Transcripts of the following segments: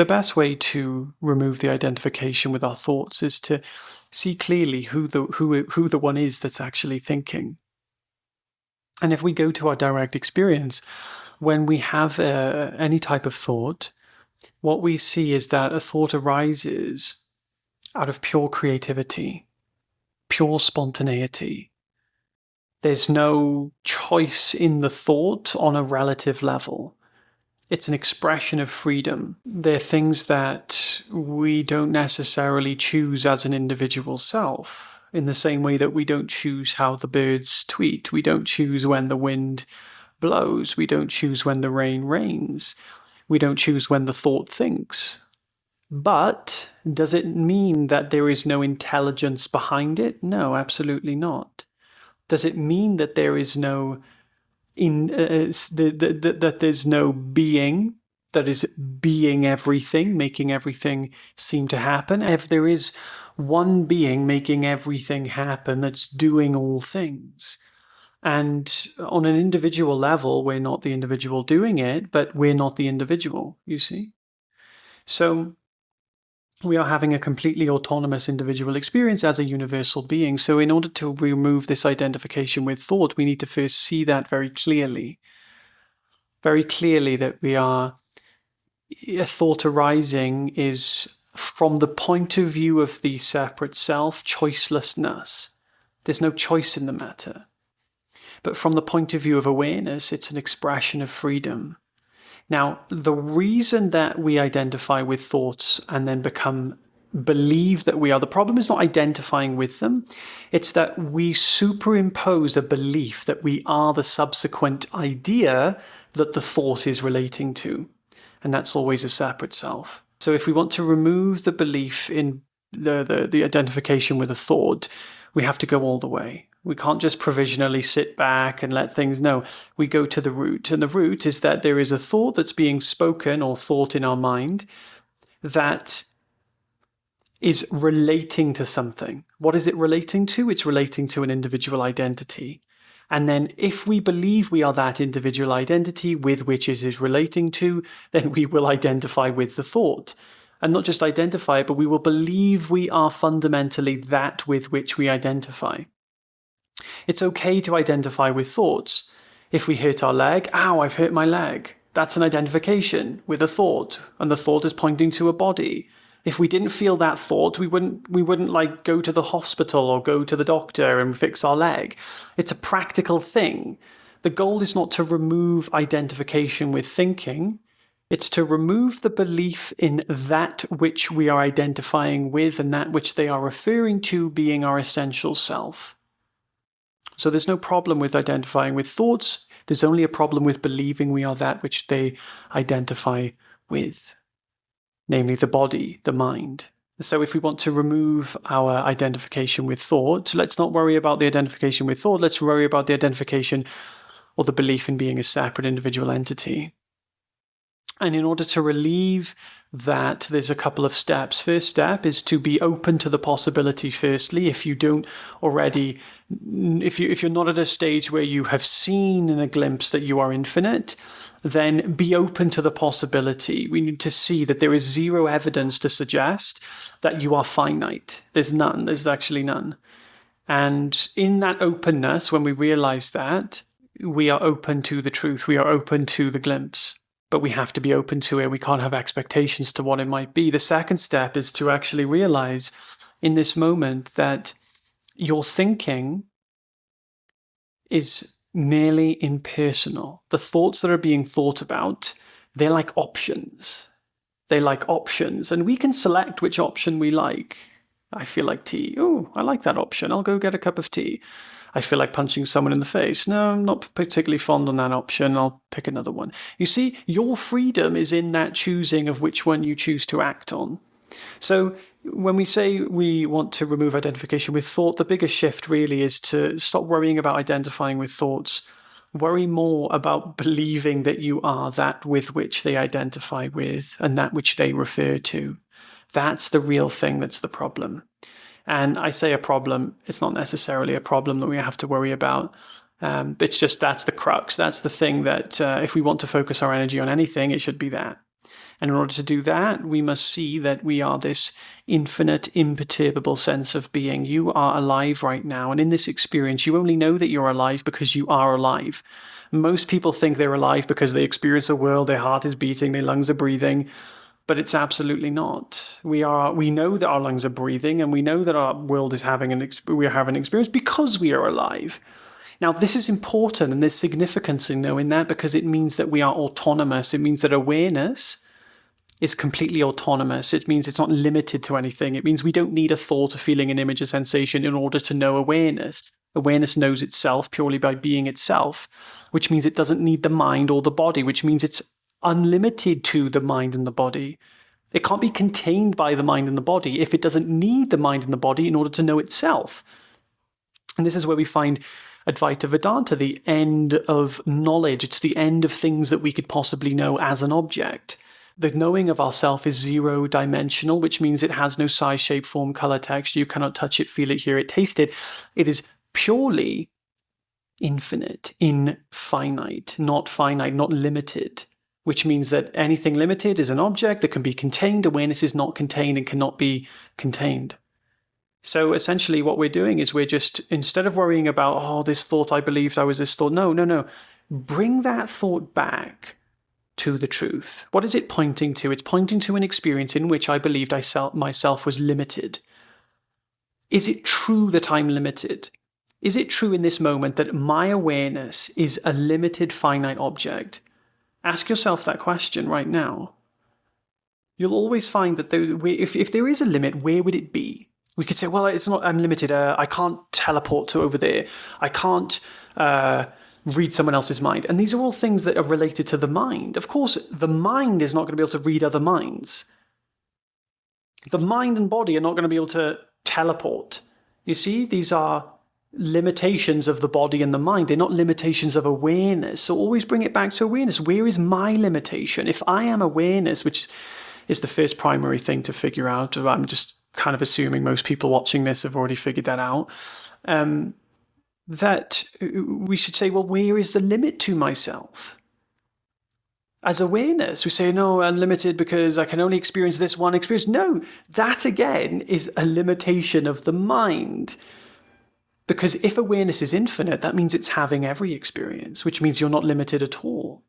The best way to remove the identification with our thoughts is to see clearly who the one is that's actually thinking. And if we go to our direct experience, when we have any type of thought, what we see is that a thought arises out of pure creativity, pure spontaneity. There's no choice in the thought on a relative level. It's an expression of freedom. They're things that we don't necessarily choose as an individual self, in the same way that we don't choose how the birds tweet. We don't choose when the wind blows. We don't choose when the rain rains. We don't choose when the thought thinks. But does it mean that there is no intelligence behind it? No, absolutely not. Does it mean that there is no that there's no being that is being everything, making everything seem to happen? If there is one being making everything happen that's doing all things, and on an individual level, we're not the individual doing it, but we're not the individual, you see? So we are having a completely autonomous individual experience as a universal being. So in order to remove this identification with thought, we need to first see that very clearly that a thought arising is from the point of view of the separate self, choicelessness. There's no choice in the matter. But from the point of view of awareness, it's an expression of freedom. Now, the reason that we identify with thoughts and then believe that we are, the problem is not identifying with them. It's that we superimpose a belief that we are the subsequent idea that the thought is relating to. And that's always a separate self. So if we want to remove the belief in the identification with a thought, we have to go all the way. We can't just provisionally sit back and let things know. We go to the root. And the root is that there is a thought that's being spoken or thought in our mind that is relating to something. What is it relating to? It's relating to an individual identity. And then if we believe we are that individual identity with which it is relating to, then we will identify with the thought. And not just identify it, but we will believe we are fundamentally that with which we identify. It's okay to identify with thoughts. If we hurt our leg, ow, I've hurt my leg. That's an identification with a thought, and the thought is pointing to a body. If we didn't feel that thought, we wouldn't like go to the hospital or go to the doctor and fix our leg. It's a practical thing. The goal is not to remove identification with thinking. It's to remove the belief in that which we are identifying with and that which they are referring to being our essential self. So there's no problem with identifying with thoughts. There's only a problem with believing we are that which they identify with, namely the body, the mind. So if we want to remove our identification with thought, let's not worry about the identification with thought. Let's worry about the identification or the belief in being a separate individual entity. And in order to relieve that, there's a couple of steps. First step is to be open to the possibility, firstly. If you don't already, if you're not at a stage where you have seen in a glimpse that you are infinite, then be open to the possibility. We need to see that there is zero evidence to suggest that you are finite. There's none. There's actually none. And in that openness, when we realize that, we are open to the truth. We are open to the glimpse. But we have to be open to it. We can't have expectations to what it might be. The second step is to actually realize in this moment that your thinking is merely impersonal. The thoughts that are being thought about, they're like options. They like options, and we can select which option we like. I feel like tea. Oh, I like that option. I'll go get a cup of tea. I feel like punching someone in the face. No, I'm not particularly fond on that option. I'll pick another one. You see, your freedom is in that choosing of which one you choose to act on. So when we say we want to remove identification with thought, the biggest shift really is to stop worrying about identifying with thoughts. Worry more about believing that you are that with which they identify with and that which they refer to. That's the real thing that's the problem. And I say a problem, it's not necessarily a problem that we have to worry about. It's just that's the crux. That's the thing that if we want to focus our energy on anything, it should be that. And in order to do that, we must see that we are this infinite, imperturbable sense of being. You are alive right now. And in this experience, you only know that you're alive because you are alive. Most people think they're alive because they experience the world, their heart is beating, their lungs are breathing. But it's absolutely not. We know that our lungs are breathing, and we know that our world is having we are having an experience because we are alive. Now, this is important, and there's significance in knowing that, because it means that we are autonomous. It means that awareness is completely autonomous. It means it's not limited to anything. It means we don't need a thought, a feeling, an image, a sensation in order to know awareness. Awareness knows itself purely by being itself, which means it doesn't need the mind or the body, which means it's unlimited to the mind and the body. It can't be contained by the mind and the body if it doesn't need the mind and the body in order to know itself. And this is where we find Advaita Vedanta, the end of knowledge. It's the end of things that we could possibly know as an object. The knowing of ourself is zero-dimensional, which means it has no size, shape, form, color, texture. You cannot touch it, feel it, hear it, taste it. It is purely infinite, infinite, not limited, which means that anything limited is an object that can be contained. Awareness is not contained and cannot be contained. So essentially what we're doing is we're just, instead of worrying about, oh, this thought, I believed I was this thought. No. Bring that thought back to the truth. What is it pointing to? It's pointing to an experience in which I believed myself was limited. Is it true that I'm limited? Is it true in this moment that my awareness is a limited, finite object? Ask yourself that question right now. You'll always find that if there is a limit, where would it be? We could say, well, it's not unlimited. I can't teleport to over there. I can't read someone else's mind. And these are all things that are related to the mind. Of course, the mind is not going to be able to read other minds. The mind and body are not going to be able to teleport. You see, these are limitations of the body and the mind. They're not limitations of awareness. So always bring it back to awareness. Where is my limitation? If I am awareness, which is the first primary thing to figure out, I'm just kind of assuming most people watching this have already figured that out, that we should say, well, where is the limit to myself? As awareness, we say, no, I'm limited because I can only experience this one experience. No, that again is a limitation of the mind. Because if awareness is infinite, that means it's having every experience, which means you're not limited at all.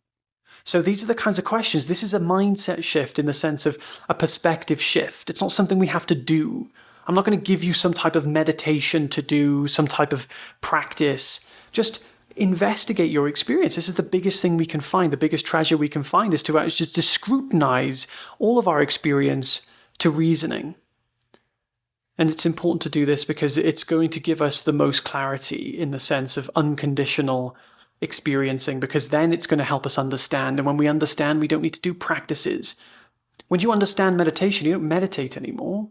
So these are the kinds of questions. This is a mindset shift in the sense of a perspective shift. It's not something we have to do. I'm not going to give you some type of meditation to do, some type of practice. Just investigate your experience. This is the biggest thing we can find. The biggest treasure we can find is to scrutinize all of our experience to reasoning. And it's important to do this because it's going to give us the most clarity in the sense of unconditional experiencing, because then it's going to help us understand. And when we understand, we don't need to do practices. When you understand meditation, you don't meditate anymore.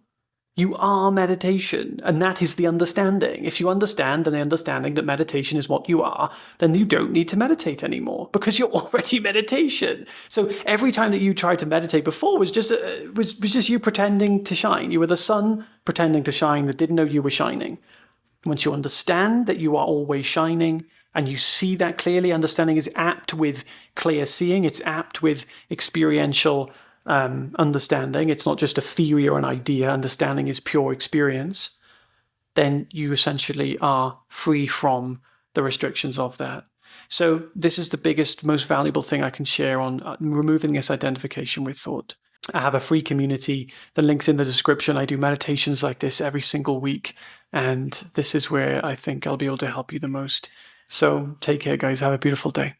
You are meditation, and that is the understanding. If you understand the understanding that meditation is what you are, then you don't need to meditate anymore because you're already meditation. So every time that you tried to meditate before was just you pretending to shine. You were the sun pretending to shine that didn't know you were shining. Once you understand that you are always shining, and you see that clearly, understanding is apt with clear seeing. It's apt with experiential understanding. It's not just a theory or an idea. Understanding is pure experience. Then you essentially are free from the restrictions of that. So this is the biggest, most valuable thing I can share on removing this identification with thought. I have a free community. The link's in the description. I do meditations like this every single week. And this is where I think I'll be able to help you the most. So take care, guys. Have a beautiful day.